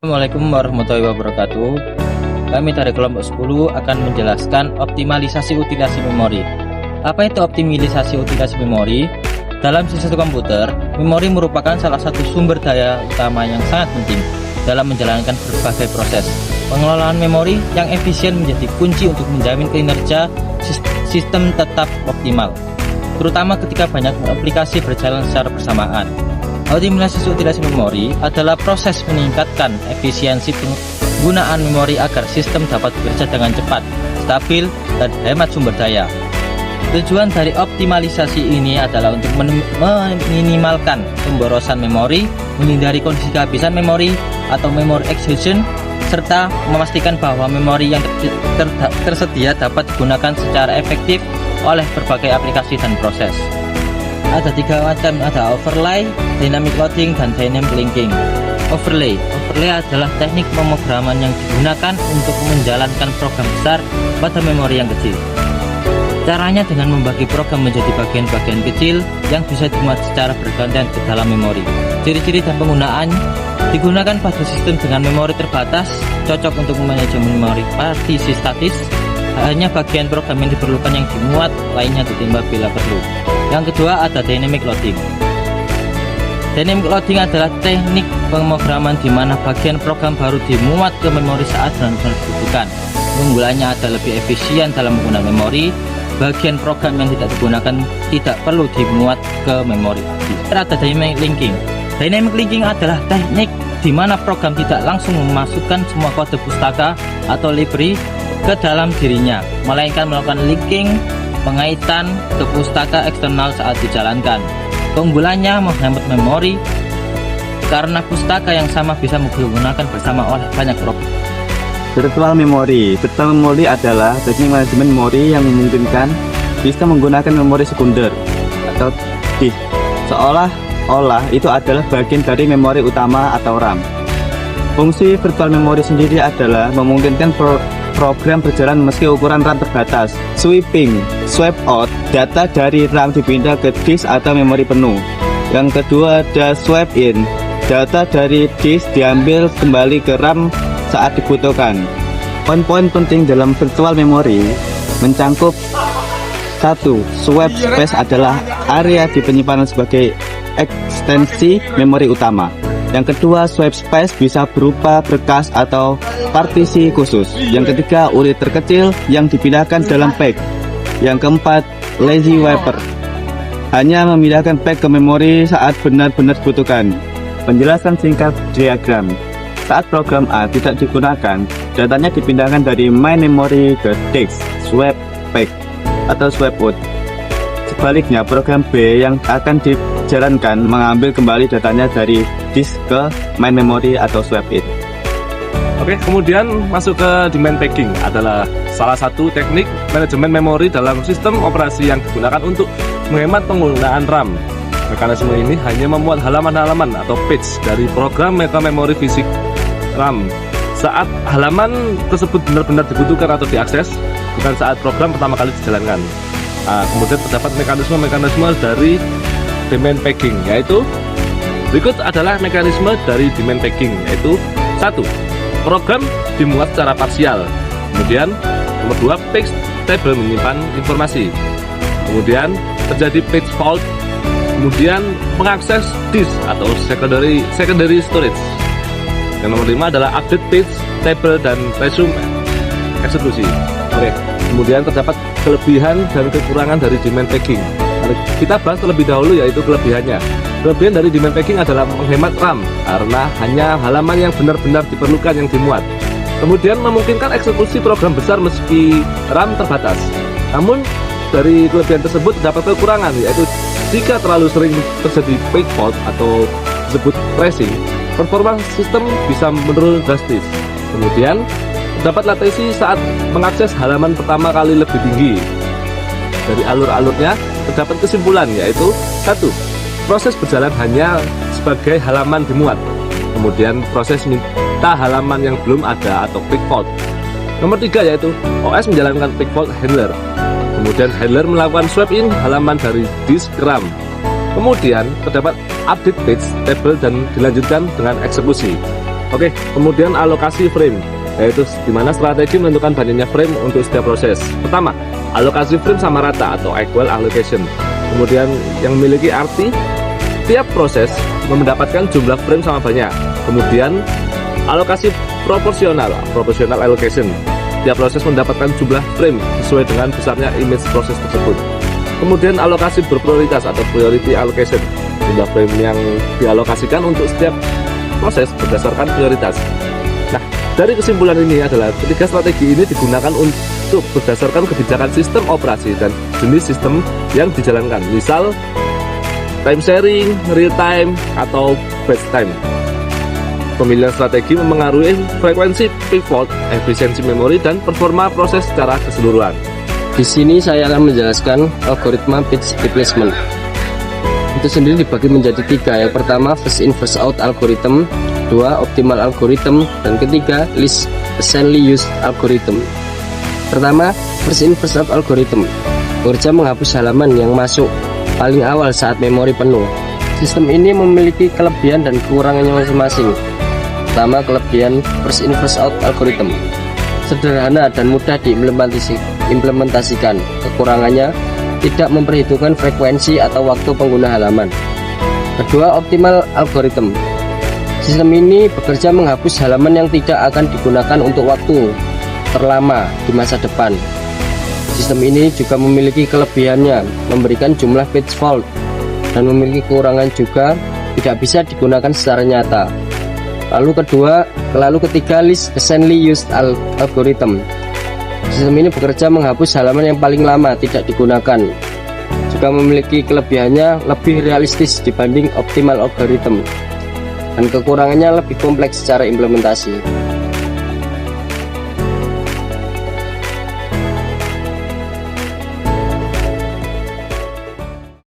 Assalamualaikum warahmatullahi wabarakatuh. Kami dari kelompok 10 akan menjelaskan optimalisasi utilasi memori. Apa itu optimalisasi utilasi memori? Dalam sistem komputer, memori merupakan salah satu sumber daya utama yang sangat penting dalam menjalankan berbagai proses. Pengelolaan memori yang efisien menjadi kunci untuk menjamin kinerja sistem tetap optimal, terutama ketika banyak aplikasi berjalan secara bersamaan. Optimalisasi utilasi memori adalah proses meningkatkan efisiensi penggunaan memori agar sistem dapat bekerja dengan cepat, stabil, dan hemat sumber daya. Tujuan dari optimalisasi ini adalah untuk meminimalkan pemborosan memori, menghindari kondisi kehabisan memori atau memory exhaustion, serta memastikan bahwa memori yang tersedia dapat digunakan secara efektif oleh berbagai aplikasi dan proses. Ada tiga macam, ada overlay, dynamic loading, dan dynamic linking. Overlay adalah teknik pemrograman yang digunakan untuk menjalankan program besar pada memori yang kecil. Caranya dengan membagi program menjadi bagian-bagian kecil yang bisa dimuat secara bergantian ke dalam memori. Ciri-ciri dan penggunaan: digunakan pada sistem dengan memori terbatas, cocok untuk manajemen memori partisi statis. Hanya bagian program yang diperlukan yang dimuat, lainnya ditambah bila perlu. Yang kedua ada dynamic loading. Dynamic loading adalah teknik pemrograman di mana bagian program baru dimuat ke memori saat benar-benar dibutuhkan. Keunggulannya adalah lebih efisien dalam menggunakan memori. Bagian program yang tidak digunakan tidak perlu dimuat ke memori. Ada dynamic linking. Dynamic linking adalah teknik di mana program tidak langsung memasukkan semua kode pustaka atau library ke dalam dirinya, melainkan melakukan linking, pengaitan ke pustaka eksternal saat dijalankan. Keunggulannya menghemat memori karena pustaka yang sama bisa digunakan bersama oleh banyak program. Virtual memory adalah teknik manajemen memori yang memungkinkan bisa menggunakan memori sekunder atau disk, seolah-olah itu adalah bagian dari memori utama atau RAM. Fungsi virtual memory sendiri adalah memungkinkan program berjalan meski ukuran RAM terbatas. Swipe out, data dari RAM dipindah ke disk atau memori penuh. Yang kedua ada swipe in, data dari disk diambil kembali ke RAM saat dibutuhkan. Poin-poin penting dalam virtual memory mencakup: 1. Swap space adalah area di penyimpanan sebagai ekstensi memori utama. Yang kedua, swap space bisa berupa berkas atau partisi khusus. Yang ketiga, unit terkecil yang dipindahkan dalam pack. Yang keempat, lazy wiper, hanya memindahkan pack ke memori saat benar-benar dibutuhkan. Penjelasan singkat diagram: saat program A tidak digunakan, datanya dipindahkan dari main memory ke disk, swap pack, atau swap out. Sebaliknya, program B yang akan dijalankan mengambil kembali datanya dari disk ke main memory atau swap in. Oke, kemudian masuk ke demand packing adalah salah satu teknik manajemen memori dalam sistem operasi yang digunakan untuk menghemat penggunaan RAM. Mekanisme ini hanya memuat halaman-halaman atau page dari program memori fisik RAM saat halaman tersebut benar-benar dibutuhkan atau diakses, bukan saat program pertama kali dijalankan. Kemudian terdapat mekanisme dari demand packing, yaitu berikut adalah mekanisme dari demand packing, yaitu 1. Program dimuat secara parsial. Kemudian nomor 2, page table menyimpan informasi. Kemudian terjadi page fault. Kemudian mengakses disk atau secondary storage. Yang nomor 5 adalah update page table dan resume eksekusi. Oke. Kemudian terdapat kelebihan dan kekurangan dari demand packing. Kita bahas terlebih dahulu yaitu kelebihannya. Kelebihan dari demand packing adalah menghemat RAM karena hanya halaman yang benar-benar diperlukan yang dimuat. Kemudian memungkinkan eksekusi program besar meski RAM terbatas. Namun dari kelebihan tersebut terdapat kekurangan, yaitu jika terlalu sering terjadi page fault atau disebut crashing, performa sistem bisa menurun drastis. Kemudian terdapat latensi saat mengakses halaman pertama kali lebih tinggi. Dari alur-alurnya terdapat kesimpulan, yaitu 1. Proses berjalan hanya sebagai halaman dimuat. Kemudian proses minta halaman yang belum ada atau page fault. Nomor 3 yaitu OS menjalankan page fault handler. Kemudian handler melakukan swap in halaman dari disk ke RAM. Kemudian terdapat update page table dan dilanjutkan dengan eksekusi. Oke, kemudian alokasi frame, yaitu di mana strategi menentukan banyaknya frame untuk setiap proses. Pertama, alokasi frame sama rata atau equal allocation. Kemudian yang memiliki arti tiap proses mendapatkan jumlah frame sama banyak. Kemudian alokasi proporsional allocation. Tiap proses mendapatkan jumlah frame sesuai dengan besarnya image proses tersebut. Kemudian alokasi berprioritas atau priority allocation. Jumlah frame yang dialokasikan untuk setiap proses berdasarkan prioritas. Nah, dari kesimpulan ini adalah ketiga strategi ini digunakan untuk berdasarkan kebijakan sistem operasi dan jenis sistem yang dijalankan. Misal, time sharing, real time, atau batch time. Pemilihan strategi memengaruhi frekuensi peak fault, efisiensi memori, dan performa proses secara keseluruhan. Di sini saya akan menjelaskan algoritma page replacement. Itu sendiri dibagi menjadi 3. Yang pertama, first in first out algorithm, 2. optimal algorithm, dan ketiga, least essentially used algorithm. Pertama, first in first out algorithm bekerja menghapus halaman yang masuk paling awal saat memori penuh. Sistem ini memiliki kelebihan dan kekurangannya masing-masing. Pertama, kelebihan first in first out algorithm sederhana dan mudah diimplementasikan. Kekurangannya tidak memperhitungkan frekuensi atau waktu pengguna halaman. Kedua, optimal algorithm. Sistem ini bekerja menghapus halaman yang tidak akan digunakan untuk waktu terlama di masa depan. Sistem ini juga memiliki kelebihannya, memberikan jumlah page fault, dan memiliki kekurangan juga, tidak bisa digunakan secara nyata. Lalu ketiga, least essentially used algorithm. Sistem ini bekerja menghapus halaman yang paling lama tidak digunakan. Juga memiliki kelebihannya lebih realistis dibanding optimal algorithm, dan kekurangannya lebih kompleks secara implementasi.